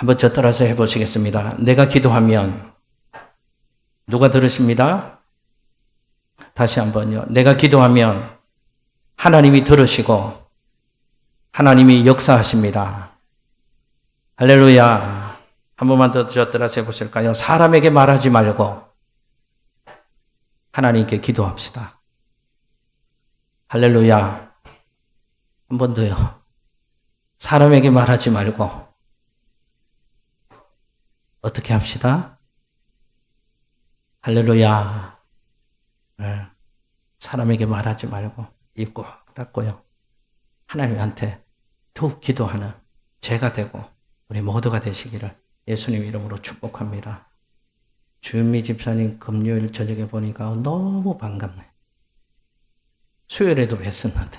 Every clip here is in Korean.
한번 저 따라서 해보시겠습니다. 내가 기도하면 누가 들으십니다? 다시 한번요. 내가 기도하면 하나님이 들으시고 하나님이 역사하십니다. 할렐루야. 한 번만 더 저 따라서 해보실까요? 사람에게 말하지 말고 하나님께 기도합시다. 할렐루야. 한 번 더요. 사람에게 말하지 말고 어떻게 합시다? 할렐루야. 네. 사람에게 말하지 말고 입 꼭 닫고요. 하나님한테 더욱 기도하는 제가 되고 우리 모두가 되시기를 예수님 이름으로 축복합니다. 주은미 집사님 금요일 저녁에 보니까 너무 반갑네. 수요일에도 뵀었는데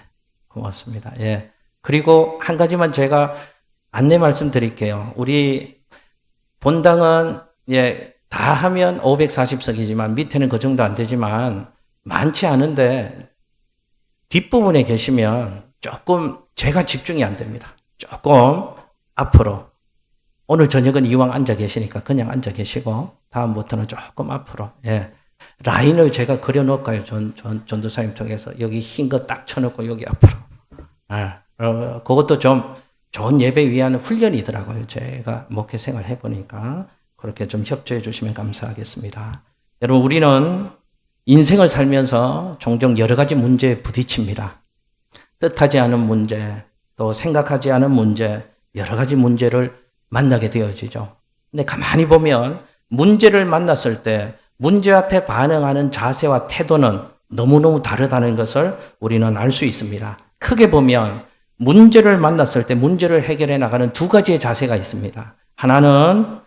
고맙습니다. 예. 그리고 한 가지만 제가 안내 말씀드릴게요. 우리 본당은 다 하면 540석이지만 밑에는 그 정도 안 되지만 많지 않은데 뒷부분에 계시면 조금 제가 집중이 안 됩니다. 조금 앞으로. 오늘 저녁은 이왕 앉아 계시니까 그냥 앉아 계시고 다음부터는 조금 앞으로. 예. 라인을 제가 그려놓을까요? 전도사님 통해서. 여기 흰 거 딱 쳐놓고 여기 앞으로. 그것도 좀 좋은 예배 위한 훈련이더라고요. 제가 목회 생활 해보니까. 그렇게 좀 협조해 주시면 감사하겠습니다. 여러분, 우리는 인생을 살면서 종종 여러 가지 문제에 부딪힙니다. 뜻하지 않은 문제, 또 생각하지 않은 문제, 여러 가지 문제를 만나게 되어지죠. 근데 가만히 보면 문제를 만났을 때 문제 앞에 반응하는 자세와 태도는 너무너무 다르다는 것을 우리는 알 수 있습니다. 크게 보면 문제를 만났을 때 문제를 해결해 나가는 두 가지의 자세가 있습니다. 하나는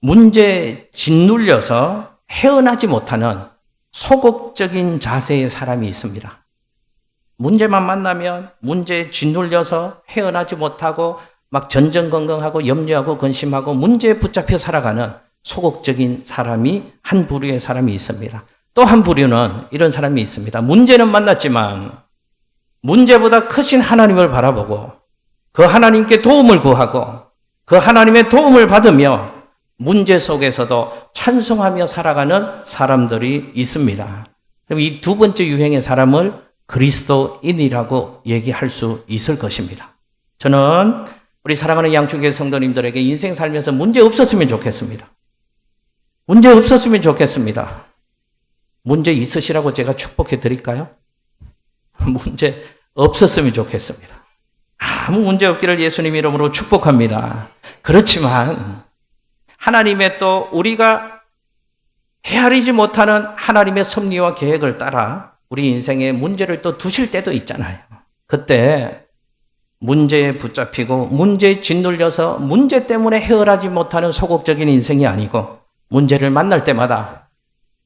문제에 짓눌려서 헤어나지 못하는 소극적인 자세의 사람이 있습니다. 문제만 만나면 문제에 짓눌려서 헤어나지 못하고 막 전전긍긍하고 염려하고 근심하고 문제에 붙잡혀 살아가는 소극적인 사람이 한 부류의 사람이 있습니다. 또 한 부류는 이런 사람이 있습니다. 문제는 만났지만 문제보다 크신 하나님을 바라보고 그 하나님께 도움을 구하고 그 하나님의 도움을 받으며 문제 속에서도 찬송하며 살아가는 사람들이 있습니다. 그럼 이 두 번째 유행의 사람을 그리스도인이라고 얘기할 수 있을 것입니다. 저는 우리 사랑하는 양춘교회 성도님들에게 인생 살면서 문제 없었으면 좋겠습니다. 문제 없었으면 좋겠습니다. 문제 있으시라고 제가 축복해 드릴까요? 문제 없었으면 좋겠습니다. 아무 문제 없기를 예수님 이름으로 축복합니다. 그렇지만 하나님의 또 우리가 헤아리지 못하는 하나님의 섭리와 계획을 따라 우리 인생에 문제를 또 두실 때도 있잖아요. 그때 문제에 붙잡히고 문제에 짓눌려서 문제 때문에 헤어나지 못하는 소극적인 인생이 아니고 문제를 만날 때마다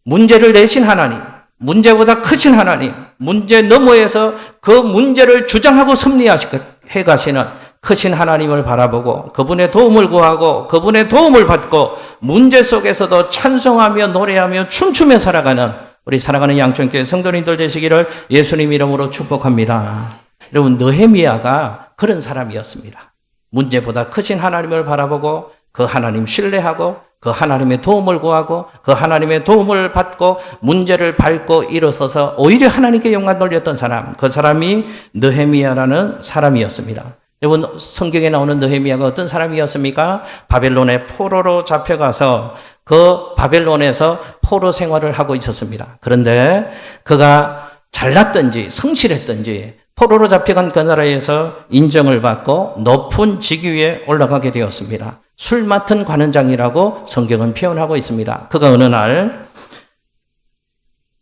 문제를 내신 하나님, 문제보다 크신 하나님, 문제 너머에서 그 문제를 주장하고 섭리해 가시는 크신 하나님을 바라보고 그분의 도움을 구하고 그분의 도움을 받고 문제 속에서도 찬송하며 노래하며 춤추며 살아가는 우리 사랑하는 양천교회 성도님들 되시기를 예수님 이름으로 축복합니다. 여러분, 느헤미야가 그런 사람이었습니다. 문제보다 크신 하나님을 바라보고 그 하나님 신뢰하고 그 하나님의 도움을 구하고 그 하나님의 도움을 받고 문제를 밟고 일어서서 오히려 하나님께 영광 돌렸던 사람, 그 사람이 느헤미야라는 사람이었습니다. 여러분, 성경에 나오는 느헤미야가 어떤 사람이었습니까? 바벨론의 포로로 잡혀가서 그 바벨론에서 포로 생활을 하고 있었습니다. 그런데 그가 잘났든지 성실했든지 포로로 잡혀간 그 나라에서 인정을 받고 높은 직위에 올라가게 되었습니다. 술 맡은 관원장이라고 성경은 표현하고 있습니다. 그가 어느 날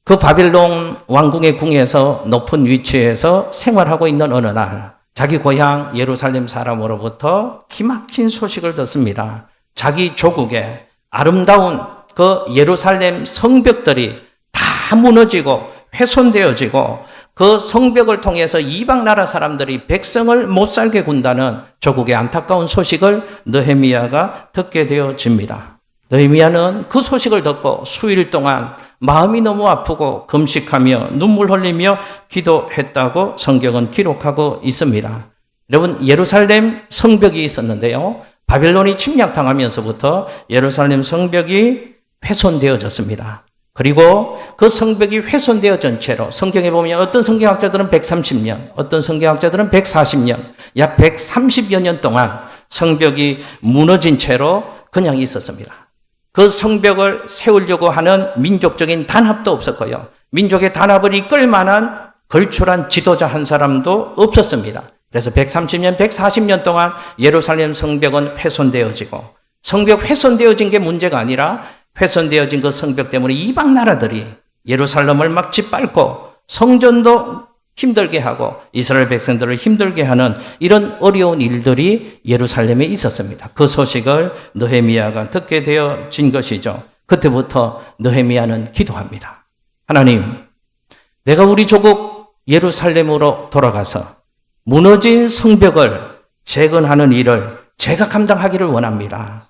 그 바벨론 왕궁의 궁에서 높은 위치에서 생활하고 있는 어느 날 자기 고향 예루살렘 사람으로부터 기막힌 소식을 듣습니다. 자기 조국에 아름다운 그 예루살렘 성벽들이 다 무너지고 훼손되어지고 그 성벽을 통해서 이방 나라 사람들이 백성을 못 살게 군다는 조국의 안타까운 소식을 느헤미야가 듣게 되어집니다. 느헤미야는 그 소식을 듣고 수일 동안 마음이 너무 아프고 금식하며 눈물 흘리며 기도했다고 성경은 기록하고 있습니다. 여러분, 예루살렘 성벽이 있었는데요. 바벨론이 침략당하면서부터 예루살렘 성벽이 훼손되어졌습니다. 그리고 그 성벽이 훼손되어진 채로 성경에 보면 어떤 성경학자들은 130년, 어떤 성경학자들은 140년, 약 130여 년 동안 성벽이 무너진 채로 그냥 있었습니다. 그 성벽을 세우려고 하는 민족적인 단합도 없었고요. 민족의 단합을 이끌 만한 걸출한 지도자 한 사람도 없었습니다. 그래서 130년, 140년 동안 예루살렘 성벽은 훼손되어지고, 성벽 훼손되어진 게 문제가 아니라 훼손되어진 그 성벽 때문에 이방 나라들이 예루살렘을 막 짓밟고 성전도 힘들게 하고 이스라엘 백성들을 힘들게 하는 이런 어려운 일들이 예루살렘에 있었습니다. 그 소식을 느헤미야가 듣게 되어진 것이죠. 그때부터 느헤미야는 기도합니다. 하나님, 내가 우리 조국 예루살렘으로 돌아가서 무너진 성벽을 재건하는 일을 제가 감당하기를 원합니다.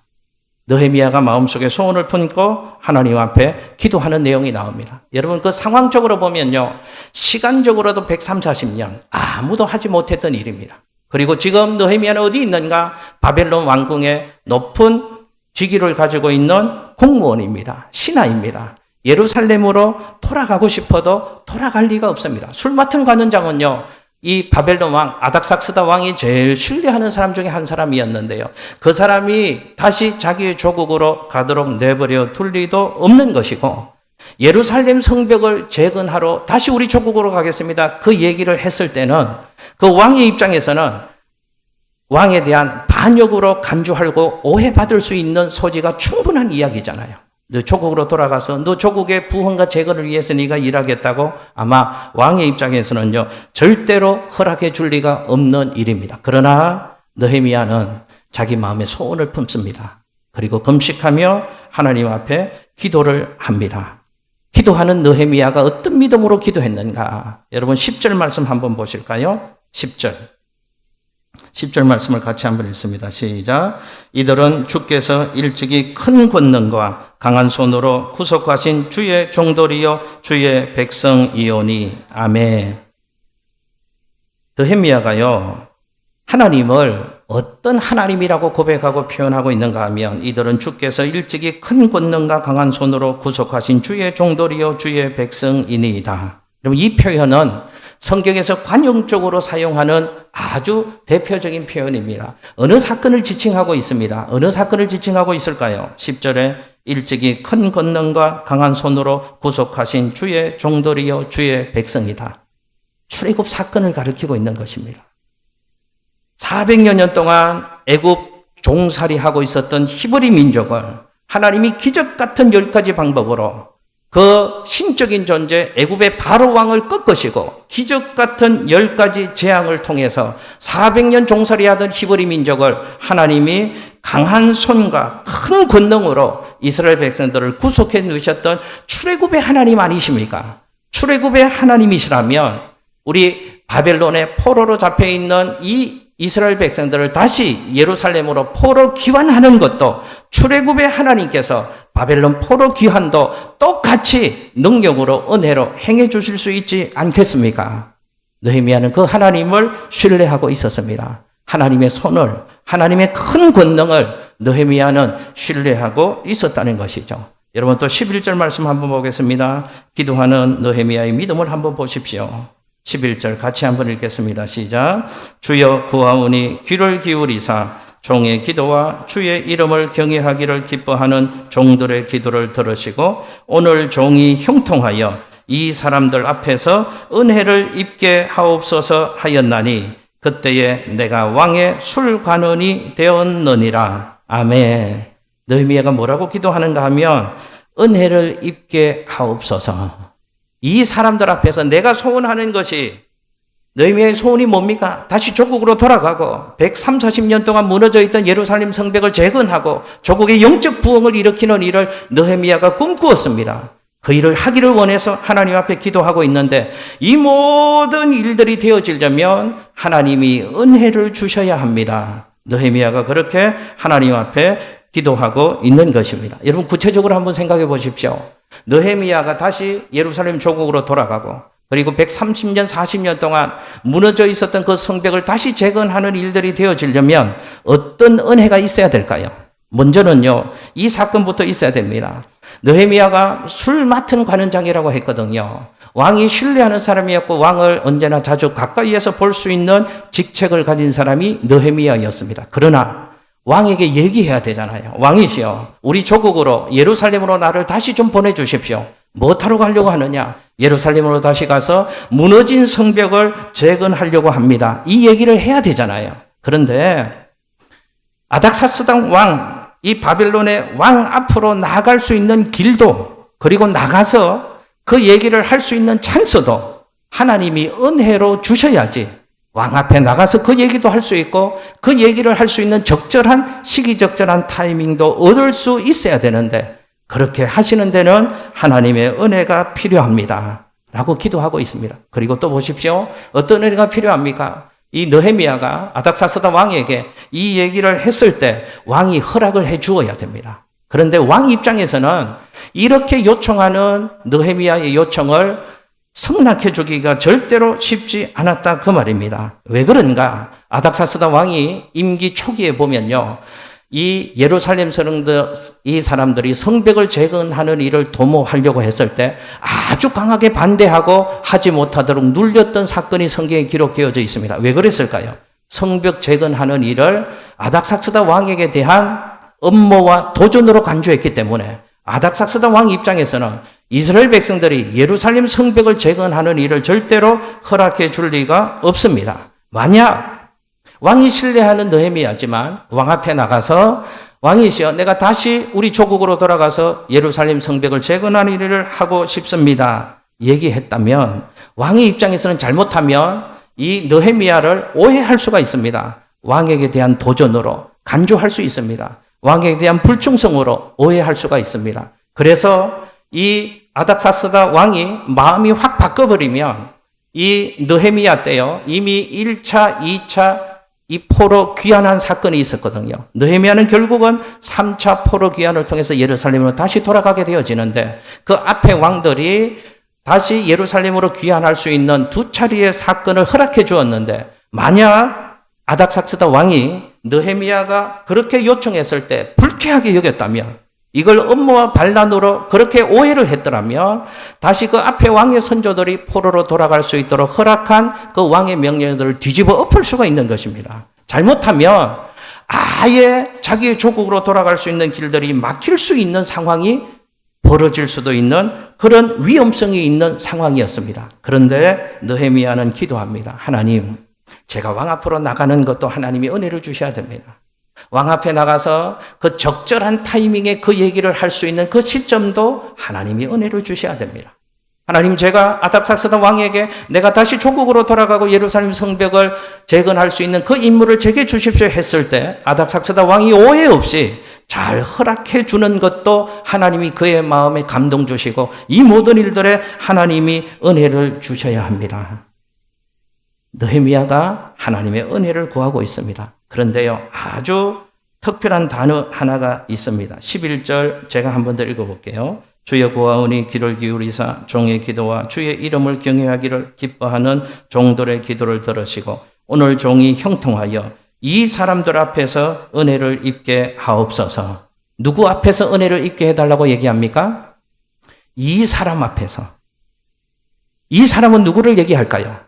느헤미야가 마음속에 소원을 품고 하나님 앞에 기도하는 내용이 나옵니다. 여러분, 그 상황적으로 보면요, 시간적으로도 130~140년 아무도 하지 못했던 일입니다. 그리고 지금 느헤미야는 어디 있는가? 바벨론 왕궁의 높은 직위를 가지고 있는 공무원입니다. 신하입니다. 예루살렘으로 돌아가고 싶어도 돌아갈 리가 없습니다. 술 맡은 관원장은요, 이 바벨론 왕 아닥삭스다 왕이 제일 신뢰하는 사람 중에 한 사람이었는데요. 그 사람이 다시 자기의 조국으로 가도록 내버려 둘 리도 없는 것이고, 예루살렘 성벽을 재건하러 다시 우리 조국으로 가겠습니다, 그 얘기를 했을 때는 그 왕의 입장에서는 왕에 대한 반역으로 간주하고 오해받을 수 있는 소지가 충분한 이야기잖아요. 너 조국으로 돌아가서 너 조국의 부흥과 재건을 위해서 네가 일하겠다고 아마 왕의 입장에서는요, 절대로 허락해 줄 리가 없는 일입니다. 그러나 느헤미야는 자기 마음에 소원을 품습니다. 그리고 금식하며 하나님 앞에 기도를 합니다. 기도하는 느헤미야가 어떤 믿음으로 기도했는가? 여러분 10절 말씀 한번 보실까요? 10절 말씀을 같이 한번 읽습니다. 시작. 이들은 주께서 일찍이 큰 권능과 강한 손으로 구속하신 주의 종들이요 주의 백성이오니. 아멘. 느헤미야가요, 하나님을 어떤 하나님이라고 고백하고 표현하고 있는가 하면, 이들은 주께서 일찍이 큰 권능과 강한 손으로 구속하신 주의 종들이요 주의 백성이니이다. 여러분, 이 표현은 성경에서 관용적으로 사용하는 아주 대표적인 표현입니다. 어느 사건을 지칭하고 있습니다. 어느 사건을 지칭하고 있을까요? 10절에 일찍이 큰 권능과 강한 손으로 구속하신 주의 종들이요 주의 백성이다. 출애굽 사건을 가리키고 있는 것입니다. 400여 년 동안 애굽 종살이하고 있었던 히브리 민족을 하나님이 기적 같은 10가지 방법으로 그 신적인 존재 애굽의 바로 왕을 꺾으시고 기적 같은 10가지 재앙을 통해서 400년 종살이하던 히브리 민족을 하나님이 강한 손과 큰 권능으로 이스라엘 백성들을 구속해 누셨던 출애굽의 하나님 아니십니까? 출애굽의 하나님이시라면 우리 바벨론의 포로로 잡혀 있는 이 이스라엘 백성들을 다시 예루살렘으로 포로 귀환하는 것도 출애굽의 하나님께서 바벨론 포로 귀환도 똑같이 능력으로 은혜로 행해 주실 수 있지 않겠습니까? 느헤미야는 그 하나님을 신뢰하고 있었습니다. 하나님의 손을, 하나님의 큰 권능을 느헤미야는 신뢰하고 있었다는 것이죠. 여러분, 또 11절 말씀 한번 보겠습니다. 기도하는 느헤미야의 믿음을 한번 보십시오. 11절 같이 한번 읽겠습니다. 시작. 주여 구하오니 귀를 기울이사 종의 기도와 주의 이름을 경외하기를 기뻐하는 종들의 기도를 들으시고 오늘 종이 형통하여 이 사람들 앞에서 은혜를 입게 하옵소서 하였나니 그때에 내가 왕의 술관원이 되었느니라. 아멘. 느헤미야가 뭐라고 기도하는가 하면 은혜를 입게 하옵소서. 이 사람들 앞에서 내가 소원하는 것이, 느헤미야의 소원이 뭡니까? 다시 조국으로 돌아가고 130~140년 동안 무너져 있던 예루살렘 성벽을 재건하고 조국의 영적 부흥을 일으키는 일을 느헤미야가 꿈꾸었습니다. 그 일을 하기를 원해서 하나님 앞에 기도하고 있는데, 이 모든 일들이 되어지려면 하나님이 은혜를 주셔야 합니다. 느헤미야가 그렇게 하나님 앞에 기도하고 있는 것입니다. 여러분, 구체적으로 한번 생각해 보십시오. 느헤미야가 다시 예루살렘 조국으로 돌아가고 그리고 130년, 40년 동안 무너져 있었던 그 성벽을 다시 재건하는 일들이 되어지려면 어떤 은혜가 있어야 될까요? 먼저는요, 이 사건부터 있어야 됩니다. 느헤미야가 술 맡은 관원장이라고 했거든요. 왕이 신뢰하는 사람이었고 왕을 언제나 자주 가까이에서 볼 수 있는 직책을 가진 사람이 느헤미야였습니다. 그러나 왕에게 얘기해야 되잖아요. 왕이시여, 우리 조국으로 예루살렘으로 나를 다시 좀 보내주십시오. 뭐하러 가려고 하느냐? 예루살렘으로 다시 가서 무너진 성벽을 재건하려고 합니다. 이 얘기를 해야 되잖아요. 그런데 아닥사스당 왕, 이 바벨론의 왕 앞으로 나아갈 수 있는 길도, 그리고 나가서 그 얘기를 할 수 있는 찬스도 하나님이 은혜로 주셔야지 왕 앞에 나가서 그 얘기도 할 수 있고 그 얘기를 할 수 있는 적절한 시기적절한 타이밍도 얻을 수 있어야 되는데, 그렇게 하시는 데는 하나님의 은혜가 필요합니다 라고 기도하고 있습니다. 그리고 또 보십시오. 어떤 은혜가 필요합니까? 이 느헤미야가 아닥사스다 왕에게 이 얘기를 했을 때 왕이 허락을 해 주어야 됩니다. 그런데 왕 입장에서는 이렇게 요청하는 느헤미야의 요청을 승낙해 주기가 절대로 쉽지 않았다 그 말입니다. 왜 그런가? 아닥사스다 왕이 임기 초기에 보면요, 이 예루살렘 이 사람들이 성벽을 재건하는 일을 도모하려고 했을 때 아주 강하게 반대하고 하지 못하도록 눌렸던 사건이 성경에 기록되어져 있습니다. 왜 그랬을까요? 성벽 재건하는 일을 아닥사스다 왕에게 대한 음모와 도전으로 간주했기 때문에 아닥사스다 왕 입장에서는 이스라엘 백성들이 예루살렘 성벽을 재건하는 일을 절대로 허락해 줄 리가 없습니다. 만약 왕이 신뢰하는 느헤미야지만 왕 앞에 나가서 왕이시여, 내가 다시 우리 조국으로 돌아가서 예루살렘 성벽을 재건하는 일을 하고 싶습니다 얘기했다면, 왕의 입장에서는 잘못하면 이 느헤미야를 오해할 수가 있습니다. 왕에게 대한 도전으로 간주할 수 있습니다. 왕에 대한 불충성으로 오해할 수가 있습니다. 그래서 이 아닥사스다 왕이 마음이 확 바꿔버리면 이 느헤미야 때요, 이미 1차, 2차 이 포로 귀환한 사건이 있었거든요. 느헤미야는 결국은 3차 포로 귀환을 통해서 예루살렘으로 다시 돌아가게 되어지는데, 그 앞에 왕들이 다시 예루살렘으로 귀환할 수 있는 두 차례의 사건을 허락해 주었는데, 만약 아닥사스다 왕이 느헤미야가 그렇게 요청했을 때 불쾌하게 여겼다면, 이걸 음모와 반란으로 그렇게 오해를 했더라면 다시 그 앞에 왕의 선조들이 포로로 돌아갈 수 있도록 허락한 그 왕의 명령들을 뒤집어 엎을 수가 있는 것입니다. 잘못하면 아예 자기의 조국으로 돌아갈 수 있는 길들이 막힐 수 있는 상황이 벌어질 수도 있는 그런 위험성이 있는 상황이었습니다. 그런데 느헤미야는 기도합니다. 하나님, 제가 왕 앞으로 나가는 것도 하나님이 은혜를 주셔야 됩니다. 왕 앞에 나가서 그 적절한 타이밍에 그 얘기를 할 수 있는 그 시점도 하나님이 은혜를 주셔야 됩니다. 하나님, 제가 아닥사스다 왕에게 내가 다시 조국으로 돌아가고 예루살렘 성벽을 재건할 수 있는 그 임무를 제게 주십시오 했을 때 아닥사스다 왕이 오해 없이 잘 허락해 주는 것도 하나님이 그의 마음에 감동 주시고 이 모든 일들에 하나님이 은혜를 주셔야 합니다. 느헤미야가 하나님의 은혜를 구하고 있습니다. 그런데요, 아주 특별한 단어 하나가 있습니다. 11절 제가 한 번 더 읽어볼게요. 주여 구하오니 귀를 기울이사 종의 기도와 주의 이름을 경외하기를 기뻐하는 종들의 기도를 들으시고 오늘 종이 형통하여 이 사람들 앞에서 은혜를 입게 하옵소서. 누구 앞에서 은혜를 입게 해달라고 얘기합니까? 이 사람 앞에서. 이 사람은 누구를 얘기할까요?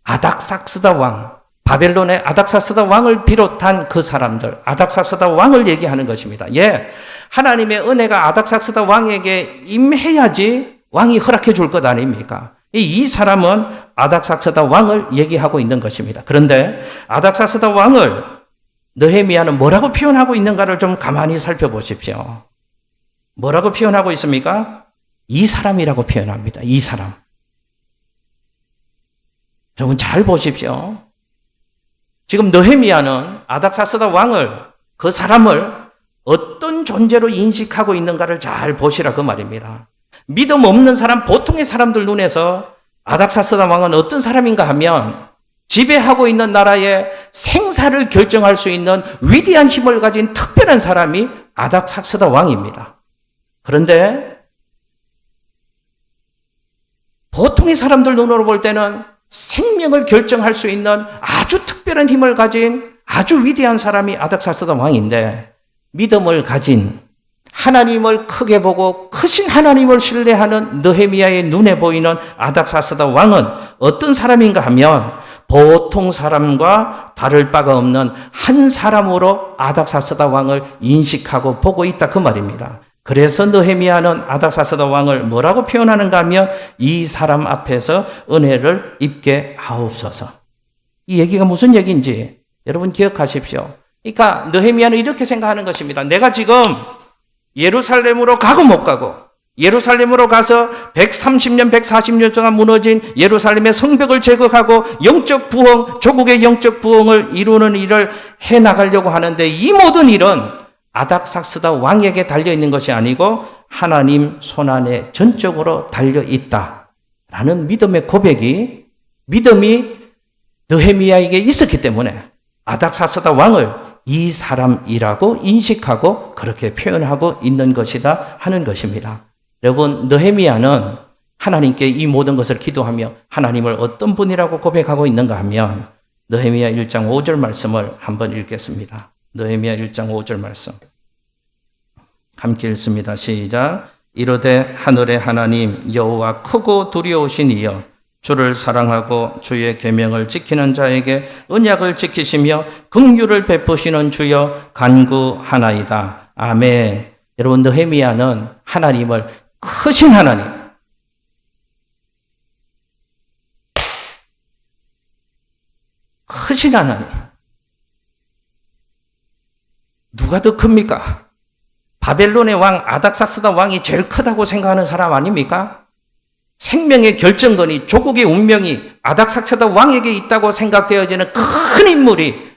아닥사스다 왕, 바벨론의 아닥사스다 왕을 비롯한 그 사람들, 아닥사스다 왕을 얘기하는 것입니다. 예, 하나님의 은혜가 아닥사스다 왕에게 임해야지 왕이 허락해 줄 것 아닙니까? 이 사람은 아닥사스다 왕을 얘기하고 있는 것입니다. 그런데 아닥사스다 왕을 느헤미야는 뭐라고 표현하고 있는가를 좀 가만히 살펴보십시오. 뭐라고 표현하고 있습니까? 이 사람이라고 표현합니다. 이 사람. 여러분 잘 보십시오. 지금 느헤미야는 아닥사스다 왕을, 그 사람을 어떤 존재로 인식하고 있는가를 잘 보시라 그 말입니다. 믿음 없는 사람, 보통의 사람들 눈에서 아닥사스다 왕은 어떤 사람인가 하면 지배하고 있는 나라의 생사를 결정할 수 있는 위대한 힘을 가진 특별한 사람이 아닥사스다 왕입니다. 그런데 보통의 사람들 눈으로 볼 때는 생명을 결정할 수 있는 아주 특별한 힘을 가진 아주 위대한 사람이 아닥사스다 왕인데, 믿음을 가진, 하나님을 크게 보고 크신 하나님을 신뢰하는 느헤미야의 눈에 보이는 아닥사스다 왕은 어떤 사람인가 하면 보통 사람과 다를 바가 없는 한 사람으로 아닥사스다 왕을 인식하고 보고 있다, 그 말입니다. 그래서 느헤미야는 아닥사스다 왕을 뭐라고 표현하는가 하면 이 사람 앞에서 은혜를 입게 하옵소서. 이 얘기가 무슨 얘기인지 여러분 기억하십시오. 그러니까 느헤미야는 이렇게 생각하는 것입니다. 내가 지금 예루살렘으로 가고 못 가고, 예루살렘으로 가서 130년, 140년 동안 무너진 예루살렘의 성벽을 제거하고 영적 부흥, 조국의 영적 부흥을 이루는 일을 해나가려고 하는데, 이 모든 일은 아닥사스다 왕에게 달려있는 것이 아니고 하나님 손안에 전적으로 달려있다라는 믿음의 고백이, 믿음이 느헤미야에게 있었기 때문에 아닥사스다 왕을 이 사람이라고 인식하고 그렇게 표현하고 있는 것이다 하는 것입니다. 여러분, 느헤미야는 하나님께 이 모든 것을 기도하며 하나님을 어떤 분이라고 고백하고 있는가 하면 느헤미야 1장 5절 말씀을 한번 읽겠습니다. 느헤미야 1장 5절 말씀 함께 읽습니다. 시작. 이르되 하늘의 하나님 여호와 크고 두려우신 이여, 주를 사랑하고 주의 계명을 지키는 자에게 언약을 지키시며 긍휼을 베푸시는 주여 간구하나이다. 아멘. 여러분, 느헤미야는 하나님을 크신 하나님, 크신 하나님, 누가 더 큽니까? 바벨론의 왕 아닥사스다 왕이 제일 크다고 생각하는 사람 아닙니까? 생명의 결정권이, 조국의 운명이 아닥사스다 왕에게 있다고 생각되어지는 큰 인물이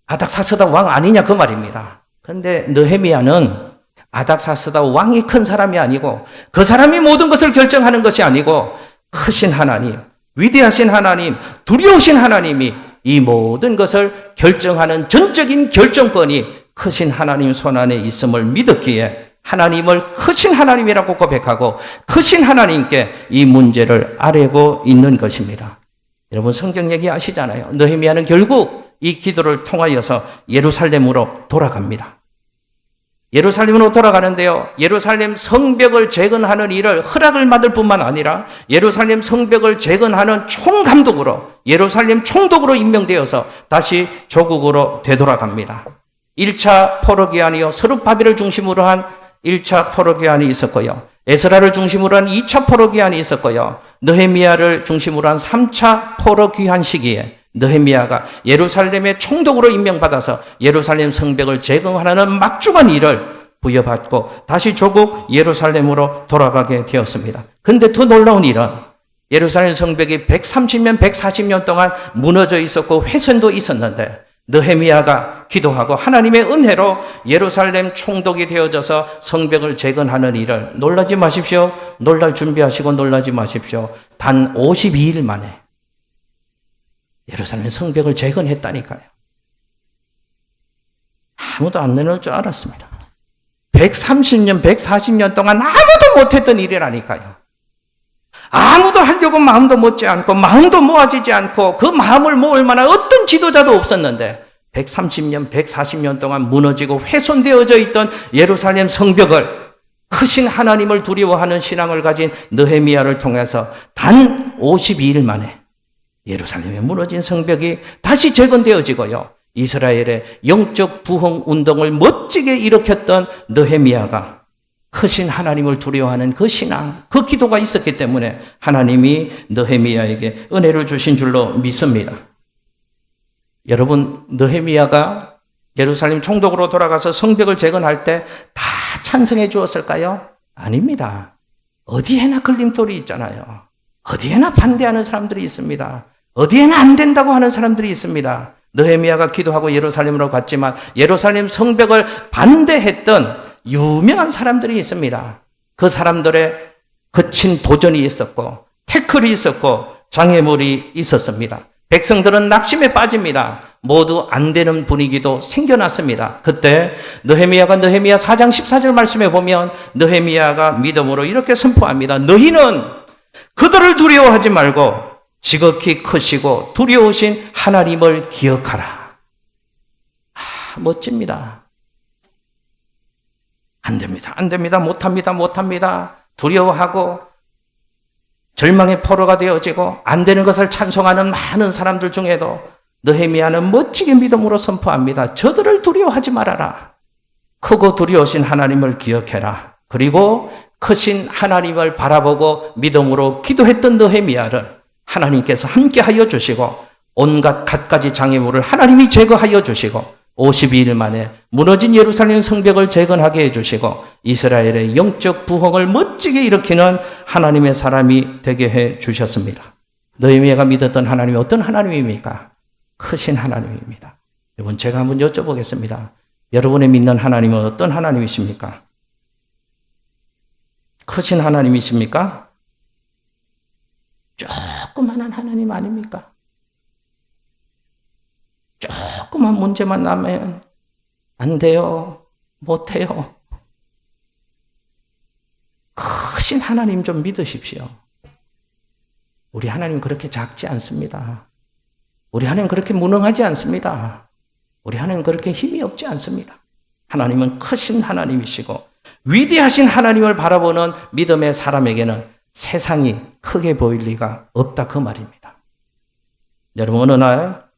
아닥사스다 왕 아니냐, 그 말입니다. 그런데 느헤미야는 아닥사스다 왕이 큰 사람이 아니고, 그 사람이 모든 것을 결정하는 것이 아니고, 크신 하나님, 위대하신 하나님, 두려우신 하나님이 이 모든 것을 결정하는 전적인 결정권이 크신 하나님 손안에 있음을 믿었기에 하나님을 크신 하나님이라고 고백하고 크신 하나님께 이 문제를 아뢰고 있는 것입니다. 여러분, 성경 얘기 아시잖아요. 느헤미야는 결국 이 기도를 통하여서 예루살렘으로 돌아갑니다. 예루살렘으로 돌아가는데요, 예루살렘 성벽을 재건하는 일을 허락을 받을 뿐만 아니라 예루살렘 성벽을 재건하는 총감독으로, 예루살렘 총독으로 임명되어서 다시 조국으로 되돌아갑니다. 1차 포로기한이요, 스룹바벨을 중심으로 한 1차 포로기한이 있었고요, 에스라를 중심으로 한 2차 포로기한이 있었고요, 느헤미야를 중심으로 한 3차 포로기한 시기에 느헤미야가 예루살렘의 총독으로 임명받아서 예루살렘 성벽을 재건하는 막중한 일을 부여받고 다시 조국 예루살렘으로 돌아가게 되었습니다. 그런데 더 놀라운 일은 예루살렘 성벽이 130년, 140년 동안 무너져 있었고 훼손도 있었는데 느헤미야가 기도하고 하나님의 은혜로 예루살렘 총독이 되어져서 성벽을 재건하는 일을, 놀라지 마십시오. 놀랄 준비하시고 놀라지 마십시오. 단 52일 만에 예루살렘 성벽을 재건했다니까요. 아무도 안 내놓을 줄 알았습니다. 130년, 140년 동안 아무도 못했던 일이라니까요. 아무도 하려고 마음도 먹지 않고 마음도 모아지지 않고 그 마음을 모을 만한 어떤 지도자도 없었는데 130년, 140년 동안 무너지고 훼손되어져 있던 예루살렘 성벽을 크신 하나님을 두려워하는 신앙을 가진 느헤미야를 통해서 단 52일 만에 예루살렘에 무너진 성벽이 다시 재건되어지고요, 이스라엘의 영적 부흥 운동을 멋지게 일으켰던 느헤미야가 크신 하나님을 두려워하는 그 신앙, 그 기도가 있었기 때문에 하나님이 느헤미야에게 은혜를 주신 줄로 믿습니다. 여러분, 느헤미야가 예루살렘 총독으로 돌아가서 성벽을 재건할 때 다 찬성해 주었을까요? 아닙니다. 어디에나 걸림돌이 있잖아요. 어디에나 반대하는 사람들이 있습니다. 어디에나 안 된다고 하는 사람들이 있습니다. 느헤미야가 기도하고 예루살렘으로 갔지만 예루살렘 성벽을 반대했던 유명한 사람들이 있습니다. 그 사람들의 거친 도전이 있었고 태클이 있었고 장애물이 있었습니다. 백성들은 낙심에 빠집니다. 모두 안 되는 분위기도 생겨났습니다. 그때 느헤미야 4장 14절 말씀에 보면 느헤미야가 믿음으로 이렇게 선포합니다. 너희는 그들을 두려워하지 말고 지극히 크시고 두려우신 하나님을 기억하라. 멋집니다. 안 됩니다. 안 됩니다. 못합니다. 못합니다. 두려워하고 절망의 포로가 되어지고 안 되는 것을 찬송하는 많은 사람들 중에도 느헤미야는 멋지게 믿음으로 선포합니다. 저들을 두려워하지 말아라. 크고 두려우신 하나님을 기억해라. 그리고 크신 하나님을 바라보고 믿음으로 기도했던 느헤미야를 하나님께서 함께하여 주시고 온갖 갖가지 장애물을 하나님이 제거하여 주시고 52일 만에 무너진 예루살렘 성벽을 재건하게 해주시고 이스라엘의 영적 부흥을 멋지게 일으키는 하나님의 사람이 되게 해주셨습니다. 느헤미야가 믿었던 하나님이 어떤 하나님입니까? 크신 하나님입니다. 여러분, 제가 한번 여쭤보겠습니다. 여러분의 믿는 하나님은 어떤 하나님이십니까? 크신 하나님이십니까? 조그만한 하나님 아닙니까? 조그만 문제만 나면 안 돼요. 못해요. 크신 하나님 좀 믿으십시오. 우리 하나님 그렇게 작지 않습니다. 우리 하나님 그렇게 무능하지 않습니다. 우리 하나님 그렇게 힘이 없지 않습니다. 하나님은 크신 하나님이시고 위대하신 하나님을 바라보는 믿음의 사람에게는 세상이 크게 보일 리가 없다 그 말입니다. 여러분, 어느 날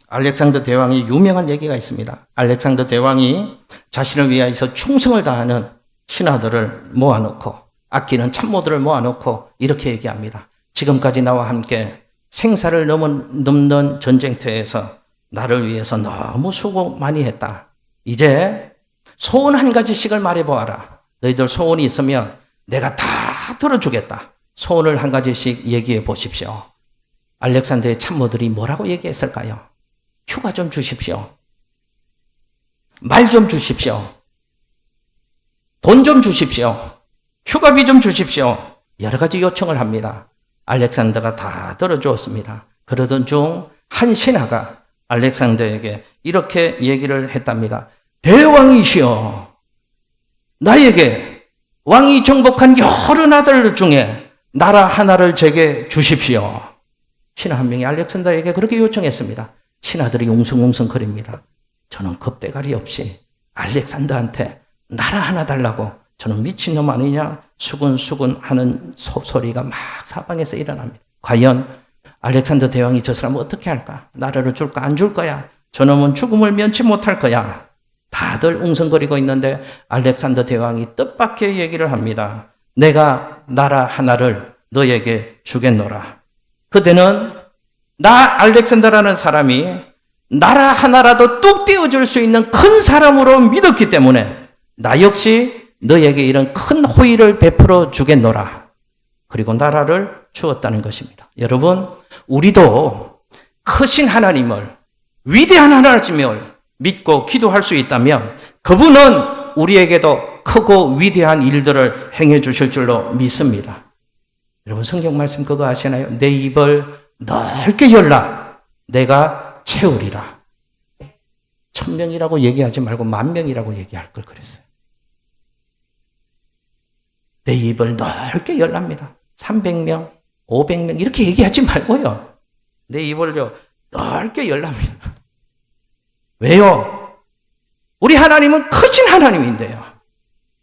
알렉산더 대왕이 유명한 얘기가 있습니다. 알렉산더 대왕이 자신을 위하여서 충성을 다하는 신하들을 모아놓고 아끼는 참모들을 모아놓고 이렇게 얘기합니다. 지금까지 나와 함께 생사를 넘는 전쟁터에서 나를 위해서 너무 수고 많이 했다. 이제 소원 한 가지씩을 말해보아라. 너희들 소원이 있으면 내가 다 들어주겠다. 소원을 한 가지씩 얘기해 보십시오. 알렉산더의 참모들이 뭐라고 얘기했을까요? 휴가 좀 주십시오. 말 좀 주십시오. 돈 좀 주십시오. 휴가비 좀 주십시오. 여러 가지 요청을 합니다. 알렉산더가 다 들어주었습니다. 그러던 중 한 신하가 알렉산더에게 이렇게 얘기를 했답니다. 대왕이시여, 나에게 왕이 정복한 여러 나라들 중에 나라 하나를 제게 주십시오. 신하 한 명이 알렉산더에게 그렇게 요청했습니다. 신하들이 웅성웅성거립니다. 저는 겁대가리 없이 알렉산더한테 나라 하나 달라고, 저는 미친놈 아니냐 수근수근 하는 소리가 막 사방에서 일어납니다. 과연 알렉산더 대왕이 저 사람을 어떻게 할까? 나라를 줄까 안 줄 거야? 저놈은 죽음을 면치 못할 거야. 다들 웅성거리고 있는데 알렉산더 대왕이 뜻밖의 얘기를 합니다. 내가 나라 하나를 너에게 주겠노라. 그대는 나 알렉산더라는 사람이 나라 하나라도 뚝 떼어줄 수 있는 큰 사람으로 믿었기 때문에 나 역시 너에게 이런 큰 호의를 베풀어 주겠노라. 그리고 나라를 주었다는 것입니다. 여러분, 우리도 크신 하나님을, 위대한 하나님을 믿고 기도할 수 있다면 그분은 우리에게도 크고 위대한 일들을 행해 주실 줄로 믿습니다. 여러분, 성경 말씀 그거 아시나요? 내 입을 넓게 열라. 내가 채우리라. 1000명이라고 얘기하지 말고 10,000명이라고 얘기할 걸 그랬어요. 내 입을 넓게 열랍니다. 300명, 500명 이렇게 얘기하지 말고요. 내 입을요 넓게 열랍니다. 왜요? 우리 하나님은 크신 하나님인데요.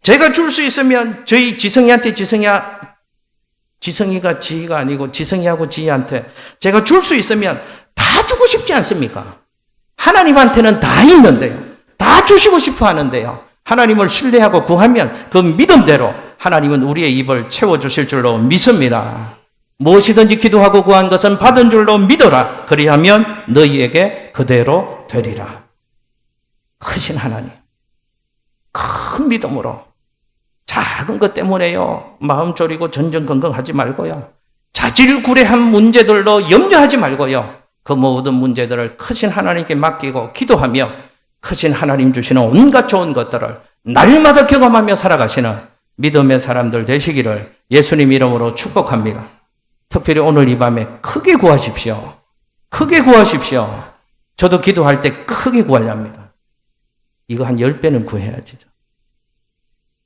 제가 줄 수 있으면 저희 지성이한테 지성이가 지희가 아니고 지성이하고 지희한테 제가 줄 수 있으면 다 주고 싶지 않습니까? 하나님한테는 다 있는데요. 다 주시고 싶어 하는데요. 하나님을 신뢰하고 구하면 그 믿음대로 하나님은 우리의 입을 채워주실 줄로 믿습니다. 무엇이든지 기도하고 구한 것은 받은 줄로 믿어라. 그리하면 너희에게 그대로 되리라. 크신 하나님, 큰 믿음으로 작은 것 때문에요 마음 졸이고 전전긍긍하지 말고요, 자질구레한 문제들로 염려하지 말고요, 그 모든 문제들을 크신 하나님께 맡기고 기도하며 크신 하나님 주시는 온갖 좋은 것들을 날마다 경험하며 살아가시는 믿음의 사람들 되시기를 예수님 이름으로 축복합니다. 특별히 오늘 이 밤에 크게 구하십시오. 크게 구하십시오. 저도 기도할 때 크게 구하려 합니다. 이거 한 10배는 구해야지.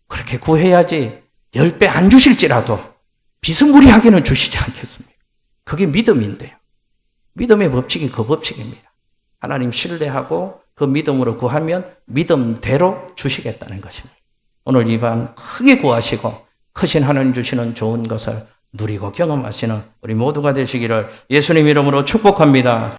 그렇게 구해야지 10배 안 주실지라도 비스무리하게는 주시지 않겠습니까? 그게 믿음인데요. 믿음의 법칙이 그 법칙입니다. 하나님 신뢰하고 그 믿음으로 구하면 믿음대로 주시겠다는 것입니다. 오늘 이 밤 크게 구하시고 크신 하나님 주시는 좋은 것을 누리고 경험하시는 우리 모두가 되시기를 예수님 이름으로 축복합니다.